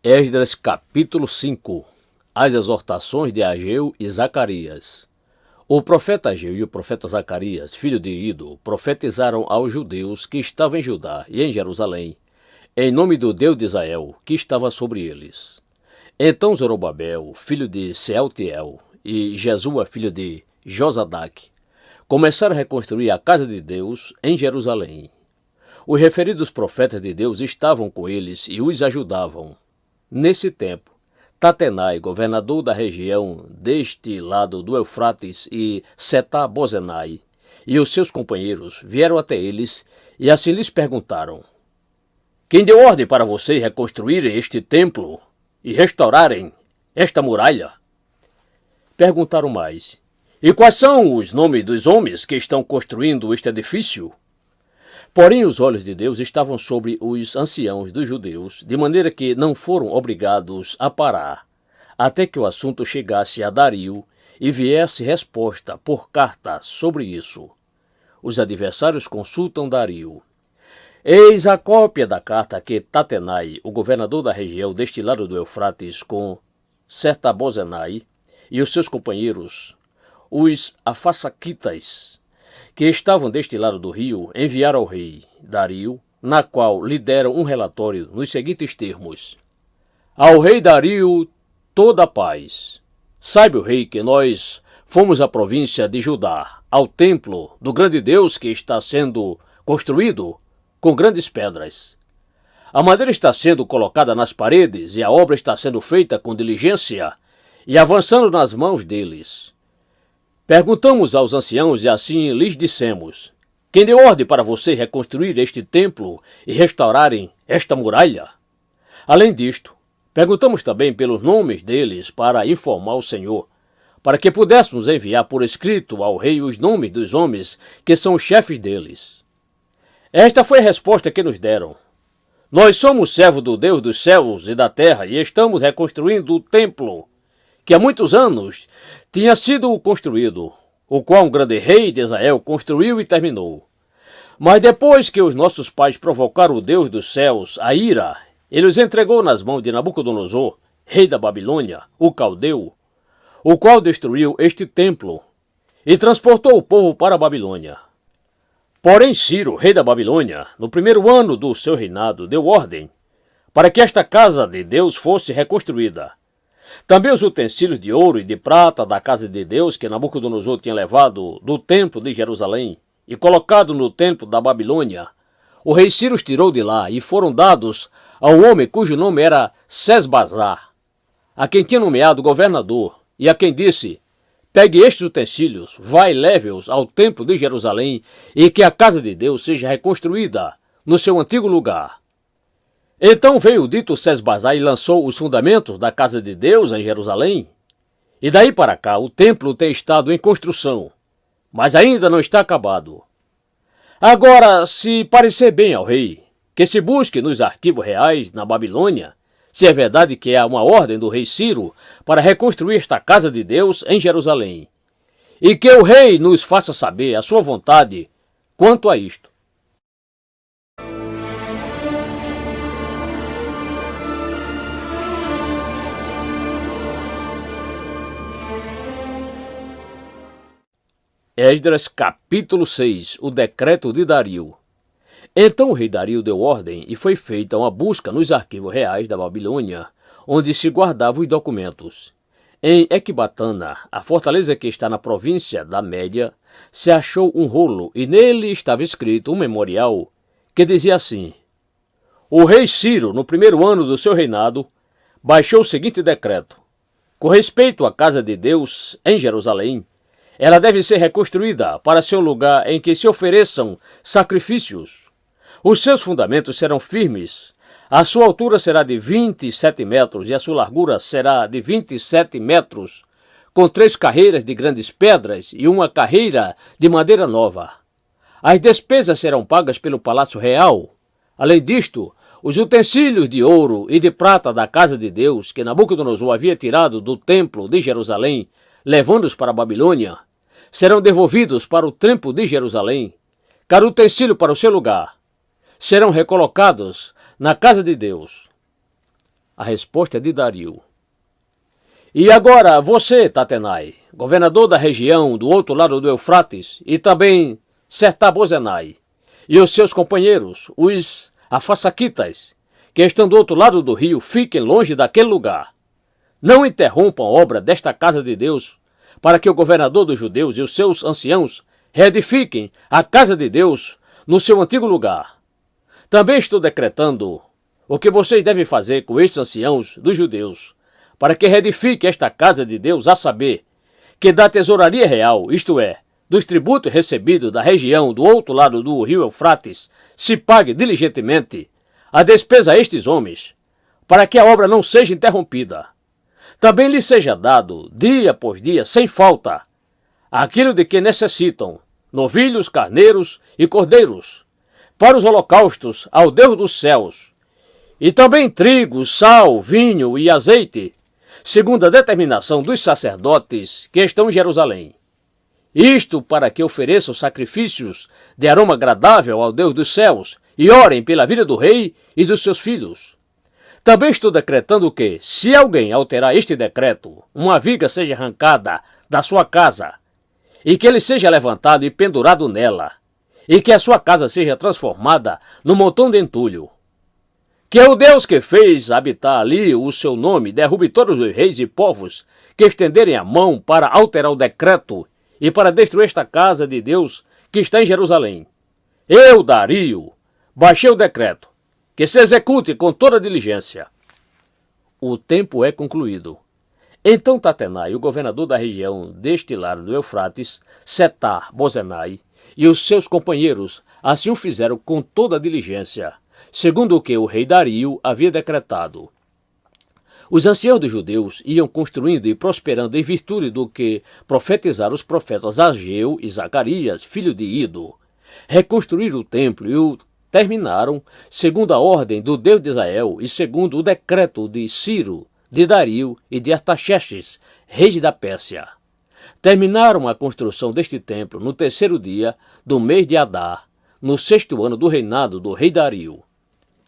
Esdras capítulo 5. As exortações de Ageu e Zacarias. O profeta Ageu e o profeta Zacarias, filho de Ido, profetizaram aos judeus que estavam em Judá e em Jerusalém, em nome do Deus de Israel, que estava sobre eles. Então Zorobabel, filho de Sealtiel, e Jesua, filho de Josadaque, começaram a reconstruir a casa de Deus em Jerusalém. Os referidos profetas de Deus estavam com eles e os ajudavam. Nesse tempo, Tatenai, governador da região deste lado do Eufrates, e Setá-Bozenai e os seus companheiros vieram até eles e assim lhes perguntaram: Quem deu ordem para vocês reconstruírem este templo e restaurarem esta muralha? Perguntaram mais: E quais são os nomes dos homens que estão construindo este edifício? Porém, os olhos de Deus estavam sobre os anciãos dos judeus, de maneira que não foram obrigados a parar, até que o assunto chegasse a Dario e viesse resposta por carta sobre isso. Os adversários consultam Dario. Eis a cópia da carta que Tatenai, o governador da região deste lado do Eufrates, com Setar-Bozenai e os seus companheiros, os Afasaquitas, que estavam deste lado do rio, enviaram ao rei Dario, na qual lhe deram um relatório nos seguintes termos: Ao rei Dario, toda a paz. Saiba o rei que nós fomos à província de Judá, ao templo do grande Deus que está sendo construído com grandes pedras. A madeira está sendo colocada nas paredes e a obra está sendo feita com diligência e avançando nas mãos deles. Perguntamos aos anciãos e assim lhes dissemos: Quem deu ordem para vocês reconstruir este templo e restaurarem esta muralha? Além disto, perguntamos também pelos nomes deles para informar o Senhor, para que pudéssemos enviar por escrito ao rei os nomes dos homens que são os chefes deles. Esta foi a resposta que nos deram: Nós somos servos do Deus dos céus e da terra e estamos reconstruindo o templo que há muitos anos tinha sido construído, o qual um grande rei de Israel construiu e terminou. Mas depois que os nossos pais provocaram o Deus dos céus a ira, ele os entregou nas mãos de Nabucodonosor, rei da Babilônia, o caldeu, o qual destruiu este templo e transportou o povo para a Babilônia. Porém Ciro, rei da Babilônia, no primeiro ano do seu reinado, deu ordem para que esta casa de Deus fosse reconstruída. Também os utensílios de ouro e de prata da casa de Deus que Nabucodonosor tinha levado do templo de Jerusalém e colocado no templo da Babilônia, o rei Ciro os tirou de lá e foram dados a um homem cujo nome era Sesbazar, a quem tinha nomeado governador, e a quem disse: Pegue estes utensílios, vá e leve-os ao templo de Jerusalém e que a casa de Deus seja reconstruída no seu antigo lugar. Então veio o dito Sesbazar e lançou os fundamentos da casa de Deus em Jerusalém. E daí para cá o templo tem estado em construção, mas ainda não está acabado. Agora, se parecer bem ao rei, que se busque nos arquivos reais na Babilônia, se é verdade que há uma ordem do rei Ciro para reconstruir esta casa de Deus em Jerusalém, e que o rei nos faça saber a sua vontade quanto a isto. Esdras capítulo 6. O decreto de Dario. Então o rei Dario deu ordem e foi feita uma busca nos arquivos reais da Babilônia, onde se guardavam os documentos. Em Ecbatana, a fortaleza que está na província da Média, se achou um rolo e nele estava escrito um memorial que dizia assim: O rei Ciro, no primeiro ano do seu reinado, baixou o seguinte decreto: Com respeito à casa de Deus em Jerusalém, ela deve ser reconstruída para ser um lugar em que se ofereçam sacrifícios. Os seus fundamentos serão firmes. A sua altura será de 27 metros e a sua largura será de 27 metros, com 3 carreiras de grandes pedras e uma carreira de madeira nova. As despesas serão pagas pelo Palácio Real. Além disto, os utensílios de ouro e de prata da casa de Deus que Nabucodonosor havia tirado do templo de Jerusalém, levando-os para a Babilônia, serão devolvidos para o templo de Jerusalém, cada utensílio para o seu lugar. Serão recolocados na casa de Deus. A resposta é de Dario. E agora você, Tatenai, governador da região do outro lado do Eufrates, e também Setar-Bozenai, e os seus companheiros, os Afasaquitas, que estão do outro lado do rio, fiquem longe daquele lugar. Não interrompam a obra desta casa de Deus, para que o governador dos judeus e os seus anciãos reedifiquem a casa de Deus no seu antigo lugar. Também estou decretando o que vocês devem fazer com estes anciãos dos judeus, para que reedifique esta casa de Deus, a saber, que da tesouraria real, isto é, dos tributos recebidos da região do outro lado do rio Eufrates, se pague diligentemente a despesa a estes homens, para que a obra não seja interrompida. Também lhes seja dado, dia após dia, sem falta, aquilo de que necessitam, novilhos, carneiros e cordeiros, para os holocaustos ao Deus dos céus, e também trigo, sal, vinho e azeite, segundo a determinação dos sacerdotes que estão em Jerusalém. Isto para que ofereçam sacrifícios de aroma agradável ao Deus dos céus e orem pela vida do rei e dos seus filhos. Também estou decretando que, se alguém alterar este decreto, uma viga seja arrancada da sua casa, e que ele seja levantado e pendurado nela, e que a sua casa seja transformada num montão de entulho. Que o Deus que fez habitar ali o seu nome derrube todos os reis e povos que estenderem a mão para alterar o decreto e para destruir esta casa de Deus que está em Jerusalém. Eu, Dario, baixei o decreto, que se execute com toda diligência. O tempo é concluído. Então Tatenai, o governador da região deste lado do Eufrates, Setar-Bozenai, e os seus companheiros assim o fizeram com toda diligência, segundo o que o rei Dario havia decretado. Os anciãos dos judeus iam construindo e prosperando em virtude do que profetizaram os profetas Ageu e Zacarias, filho de Ido. Reconstruíram o templo e o terminaram segundo a ordem do Deus de Israel e segundo o decreto de Ciro, de Dario e de Artaxerxes, reis da Pérsia. Terminaram a construção deste templo no 3º dia do mês de Adar, no 6º ano do reinado do rei Dario.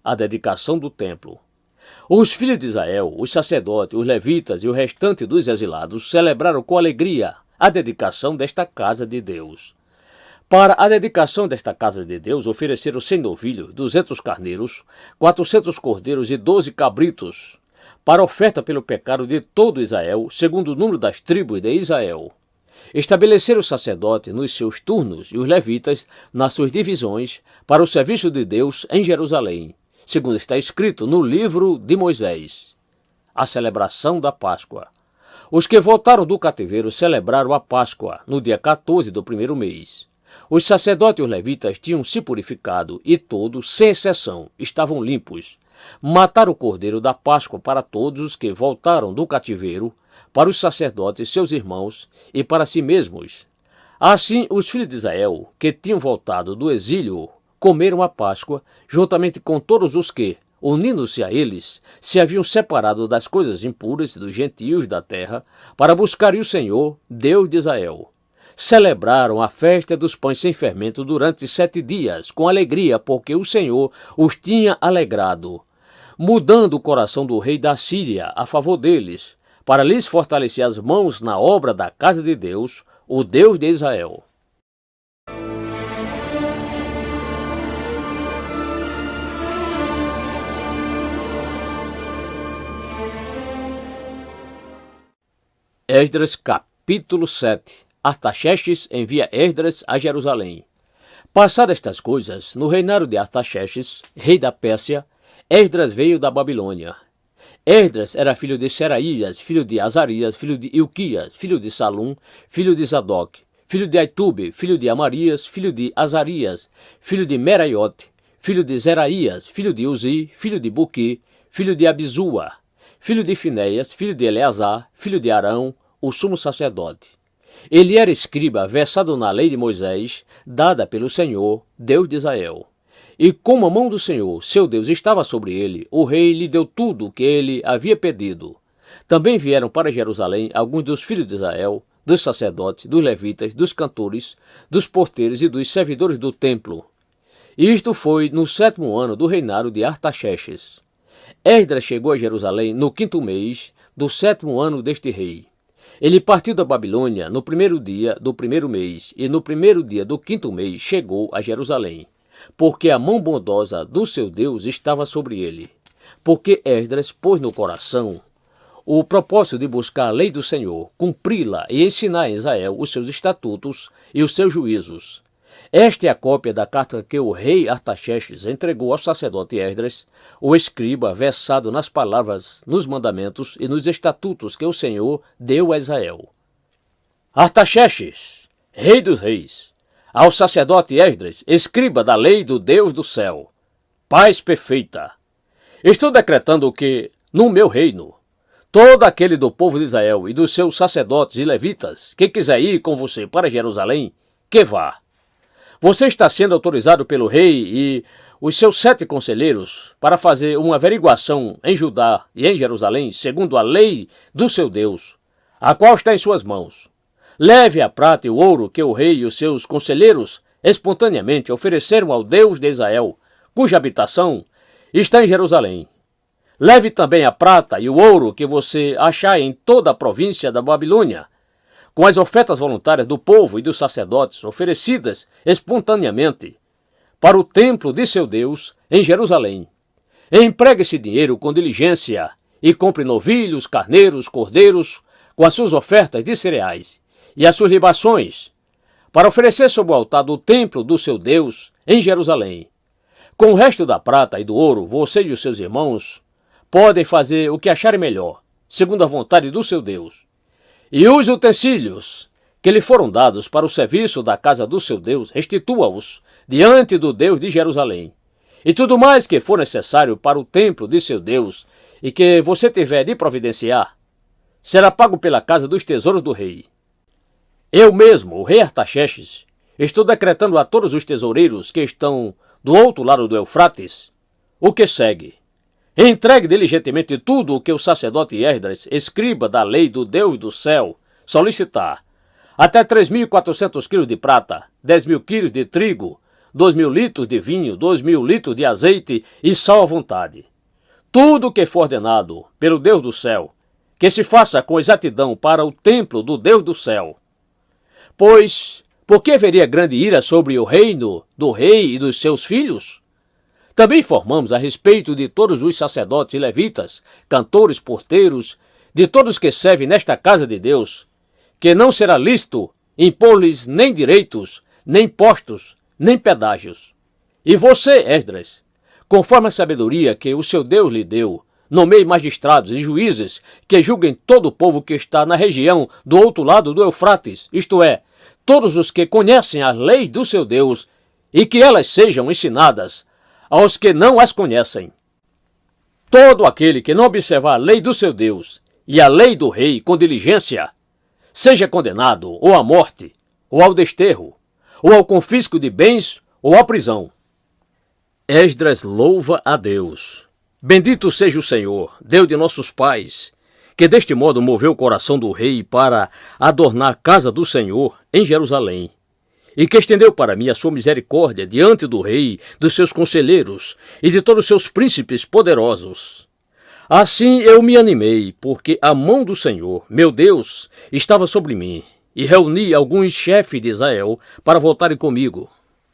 A dedicação do templo. Os filhos de Israel, os sacerdotes, os levitas e o restante dos exilados celebraram com alegria a dedicação desta casa de Deus. Para a dedicação desta casa de Deus, ofereceram 100 novilhos, 200 carneiros, 400 cordeiros e 12 cabritos, para oferta pelo pecado de todo Israel, segundo o número das tribos de Israel. Estabeleceram os sacerdotes nos seus turnos e os levitas nas suas divisões para o serviço de Deus em Jerusalém, segundo está escrito no livro de Moisés. A celebração da Páscoa. Os que voltaram do cativeiro celebraram a Páscoa no dia 14 do 1º mês. Os sacerdotes e os levitas tinham se purificado e todos, sem exceção, estavam limpos. Mataram o cordeiro da Páscoa para todos os que voltaram do cativeiro, para os sacerdotes, seus irmãos e para si mesmos. Assim, os filhos de Israel, que tinham voltado do exílio, comeram a Páscoa, juntamente com todos os que, unindo-se a eles, se haviam separado das coisas impuras dos gentios da terra, para buscarem o Senhor, Deus de Israel. Celebraram a festa dos pães sem fermento durante 7 dias, com alegria, porque o Senhor os tinha alegrado, mudando o coração do rei da Síria a favor deles, para lhes fortalecer as mãos na obra da casa de Deus, o Deus de Israel. Esdras capítulo 7. Artaxerxes envia Esdras a Jerusalém. Passadas estas coisas, no reinado de Artaxerxes, rei da Pérsia, Esdras veio da Babilônia. Esdras era filho de Seraías, filho de Azarias, filho de Ilquias, filho de Salum, filho de Zadok, filho de Aitube, filho de Amarias, filho de Azarias, filho de Meraiote, filho de Zeraías, filho de Uzi, filho de Buqui, filho de Abizua, filho de Finéias, filho de Eleazar, filho de Arão, o sumo sacerdote. Ele era escriba versado na lei de Moisés, dada pelo Senhor, Deus de Israel. E como a mão do Senhor, seu Deus, estava sobre ele, o rei lhe deu tudo o que ele havia pedido. Também vieram para Jerusalém alguns dos filhos de Israel, dos sacerdotes, dos levitas, dos cantores, dos porteiros e dos servidores do templo. Isto foi no 7º ano do reinado de Artaxerxes. Esdras chegou a Jerusalém no 5º mês do 7º ano deste rei. Ele partiu da Babilônia no 1º dia do 1º mês, e no 1º dia do 5º mês chegou a Jerusalém, porque a mão bondosa do seu Deus estava sobre ele. Porque Esdras pôs no coração o propósito de buscar a lei do Senhor, cumpri-la e ensinar a Israel os seus estatutos e os seus juízos. Esta é a cópia da carta que o rei Artaxerxes entregou ao sacerdote Esdras, o escriba, versado nas palavras, nos mandamentos e nos estatutos que o Senhor deu a Israel. Artaxerxes, rei dos reis, ao sacerdote Esdras, escriba da lei do Deus do céu, paz perfeita. Estou decretando que, no meu reino, todo aquele do povo de Israel e dos seus sacerdotes e levitas que quiser ir com você para Jerusalém, que vá. Você está sendo autorizado pelo rei e os seus 7 conselheiros para fazer uma averiguação em Judá e em Jerusalém, segundo a lei do seu Deus, a qual está em suas mãos. Leve a prata e o ouro que o rei e os seus conselheiros espontaneamente ofereceram ao Deus de Israel, cuja habitação está em Jerusalém. Leve também a prata e o ouro que você achar em toda a província da Babilônia, com as ofertas voluntárias do povo e dos sacerdotes oferecidas espontaneamente para o templo de seu Deus em Jerusalém. Empregue esse dinheiro com diligência e compre novilhos, carneiros, cordeiros, com as suas ofertas de cereais e as suas libações, para oferecer sobre o altar do templo do seu Deus em Jerusalém. Com o resto da prata e do ouro, você e os seus irmãos podem fazer o que acharem melhor, segundo a vontade do seu Deus. E os utensílios que lhe foram dados para o serviço da casa do seu Deus, restitua-os diante do Deus de Jerusalém. E tudo mais que for necessário para o templo de seu Deus e que você tiver de providenciar, será pago pela casa dos tesouros do rei. Eu mesmo, o rei Artaxerxes, estou decretando a todos os tesoureiros que estão do outro lado do Eufrates o que segue. Entregue diligentemente tudo o que o sacerdote Esdras, escriba da lei do Deus do céu, solicitar. Até 3.400 quilos de prata, 10.000 quilos de trigo, 2.000 litros de vinho, 2.000 litros de azeite e sal à vontade. Tudo o que for ordenado pelo Deus do céu, que se faça com exatidão para o templo do Deus do céu. Pois, por que haveria grande ira sobre o reino do rei e dos seus filhos? Também informamos a respeito de todos os sacerdotes e levitas, cantores, porteiros, de todos que servem nesta casa de Deus, que não será lícito impor-lhes nem direitos, nem impostos, nem pedágios. E você, Esdras, conforme a sabedoria que o seu Deus lhe deu, nomeie magistrados e juízes que julguem todo o povo que está na região do outro lado do Eufrates, isto é, todos os que conhecem as leis do seu Deus, e que elas sejam ensinadas aos que não as conhecem. Todo aquele que não observar a lei do seu Deus e a lei do rei com diligência, seja condenado ou à morte, ou ao desterro, ou ao confisco de bens, ou à prisão. Esdras louva a Deus. Bendito seja o Senhor, Deus de nossos pais, que deste modo moveu o coração do rei para adornar a casa do Senhor em Jerusalém, e que estendeu para mim a sua misericórdia diante do rei, dos seus conselheiros e de todos os seus príncipes poderosos. Assim eu me animei, porque a mão do Senhor, meu Deus, estava sobre mim, e reuni alguns chefes de Israel para voltarem comigo.